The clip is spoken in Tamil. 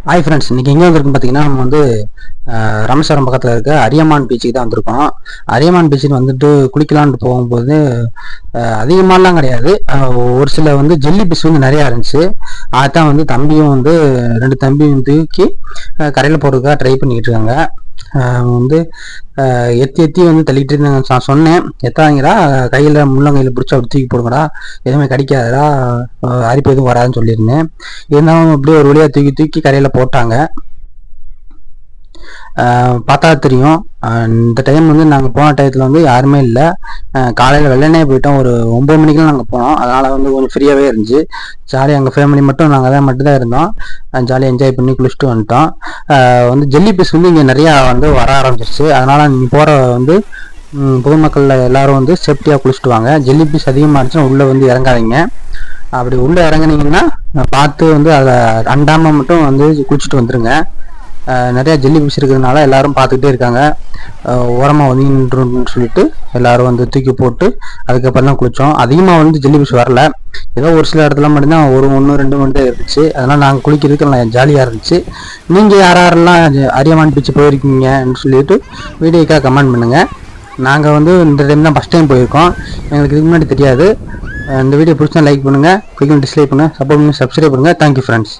ஹாய் ஃப்ரெண்ட்ஸ், இன்றைக்கி எங்கே வந்திருக்குன்னு பார்த்தீங்கன்னா நம்ம வந்து ராமேஸ்வரம் பக்கத்தில் இருக்க அரியமான் பீச்சுக்கு தான் வந்திருக்கோம். அரியமான் பீச்சுக்கு வந்துட்டு குளிக்கலான்ட்டு போகும்போது அதிகமாகலாம் கிடையாது, ஒரு சில வந்து ஜெல்லி பீஸ் வந்து நிறையா இருந்துச்சு. அதுதான் வந்து தம்பியும் வந்து 2 தம்பியும் தூக்கி கரையில் போகிறதுக்காக ட்ரை பண்ணிக்கிட்டு இருக்காங்க. வந்து எத்தி எத்தி வந்து தள்ளிட்டு இருந்தாங்க. நான் சொன்னேன், எத்தாதீங்கடா, கையில் முள்ளங்கையில் பிடிச்சி அப்படி தூக்கி போடுங்கடா, எதுவுமே கடிக்காதடா, அரிப்பு எதுவும் வராதுன்னு சொல்லியிருந்தேன். இருந்தாலும் அப்படியே ஒரு வழியாக தூக்கி தூக்கி கரையில் போட்டாங்க. பார்த்தா தெரியும். இந்த டைம் வந்து நாங்கள் போன டயத்தில் வந்து யாருமே இல்லை. காலையில் வெள்ளனே போயிட்டோம், ஒரு 9 மணிக்கெலாம் நாங்கள் போனோம். அதனால் வந்து கொஞ்சம் ஃப்ரீயாகவே இருந்துச்சு. ஜாலியாக எங்கள் ஃபேமிலி நாங்கள் மட்டும்தான் இருந்தோம். ஜாலியாக என்ஜாய் பண்ணி குளிச்சுட்டு வந்துட்டோம். வந்து ஜெல்லி பீஸ் வந்து இங்கே நிறையா வந்து வர ஆரம்பிச்சிருச்சு. அதனால் நீ போகிற வந்து பொதுமக்களில் எல்லோரும் வந்து சேஃப்டியாக குளிச்சுட்டு வாங்க. ஜெல்லி பீஸ் அதிகமாக இருந்துச்சுன்னா உள்ளே வந்து இறங்காதீங்க. அப்படி உள்ளே இறங்குனீங்கன்னா பார்த்து வந்து அதை அண்டாமல் மட்டும் வந்து குளிச்சுட்டு வந்துடுங்க. நிறையா ஜெல்லி பீஸ் இருக்கிறதுனால எல்லாரும் பார்த்துக்கிட்டே இருக்காங்க. ஓரமாக ஒதுங்கின்னு சொல்லிட்டு எல்லாரும் வந்து தூக்கி போட்டு அதுக்கப்புறம் தான் குளித்தோம். அதிகமாக வந்து ஜெல்லி பீஸ் வரல, ஏதோ ஒரு சில இடத்துல மட்டும்தான் ஒரு 1-2 மட்டும் தான் இருந்துச்சு. அதனால் நாங்கள் குளிக்கிறதுக்கு நல்லா ஜாலியாக இருந்துச்சு. நீங்கள் யாரெல்லாம் அரியமான் பீச்சு போயிருக்கீங்கன்னு சொல்லிட்டு வீடியோக்காக கமெண்ட் பண்ணுங்கள். நாங்கள் வந்து இந்த டைம் தான் ஃபஸ்ட் டைம் போயிருக்கோம், எங்களுக்கு இதுக்கு முன்னாடி தெரியாது. இந்த வீடியோ பிடிச்சா லைக் பண்ணுங்கள், கிளிக் டிஸ்லைக் பண்ணுங்கள், சப்போர்ட் பண்ணி சப்ஸ்கிரைப் பண்ணுங்கள். Thank you friends.